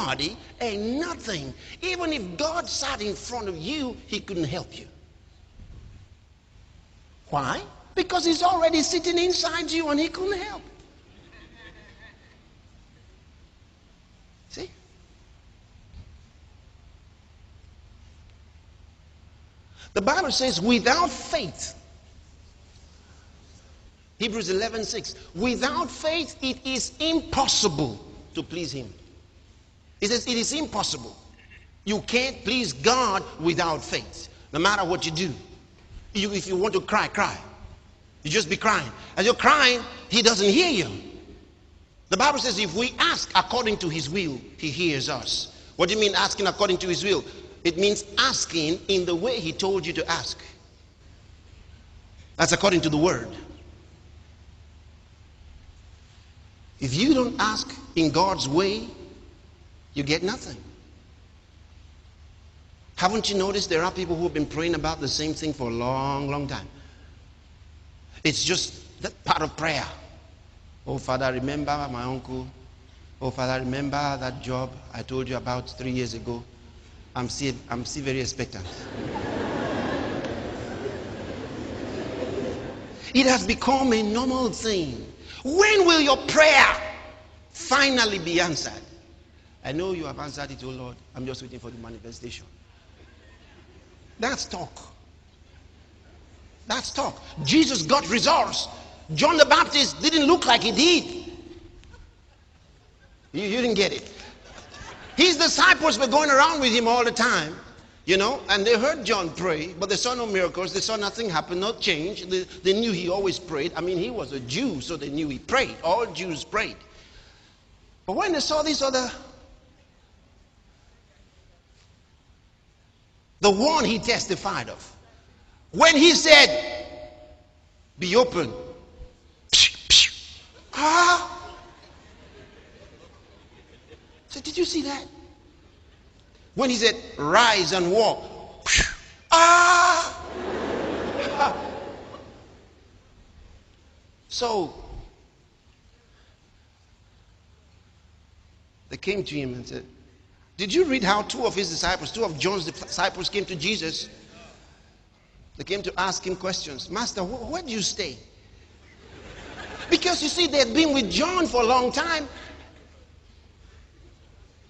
nobody and nothing. Even if God sat in front of you, he couldn't help you. Why? Because he's already sitting inside you and he couldn't help. See? The Bible says without faith, Hebrews 11:6, without faith it is impossible to please him. It says it is impossible. You can't please God without faith. No matter what you do. If you want to cry, cry. You just be crying. As you're crying, he doesn't hear you. The Bible says if we ask according to his will, he hears us. What do you mean asking according to his will? It means asking in the way he told you to ask. That's according to the word. If you don't ask in God's way, you get nothing. Haven't you noticed there are people who have been praying about the same thing for a long, long time? It's just that part of prayer. Oh, Father, remember my uncle. Oh, Father, remember that job I told you about 3 years ago. I'm still very expectant. It has become a normal thing. When will your prayer finally be answered? I know you have answered it, oh Lord. I'm just waiting for the manifestation. That's talk. That's talk. Jesus got results. John the Baptist didn't look like he did. You didn't get it. His disciples were going around with him all the time, you know, and they heard John pray, but they saw no miracles. They saw nothing happen, no change. They knew he always prayed. I mean, he was a Jew, so they knew he prayed. All Jews prayed. But when they saw this other, the one he testified of, when he said, be open. So did you see that? When he said, rise and walk. So they came to him and said, did you read how two of John's disciples came to Jesus? They came to ask him questions. Master, where do you stay? Because you see, they had been with John for a long time.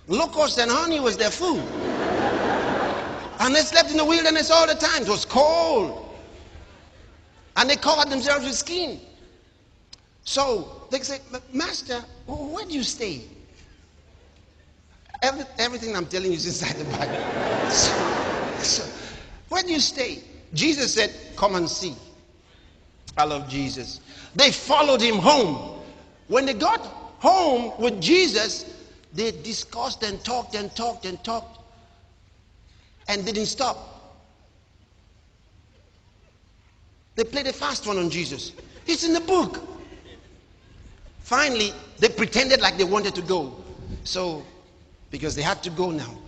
Locusts and honey was their food. And they slept in the wilderness all the time. It was cold. And they covered themselves with skin. So they said, Master, where do you stay? Everything I'm telling you is inside the Bible. So, where do you stay? Jesus said, come and see. I love Jesus. They followed him home. When they got home with Jesus, they discussed and talked and talked and talked and didn't stop. They played a fast one on Jesus. It's in the book. Finally, they pretended like they wanted to go. So, because they had to go now.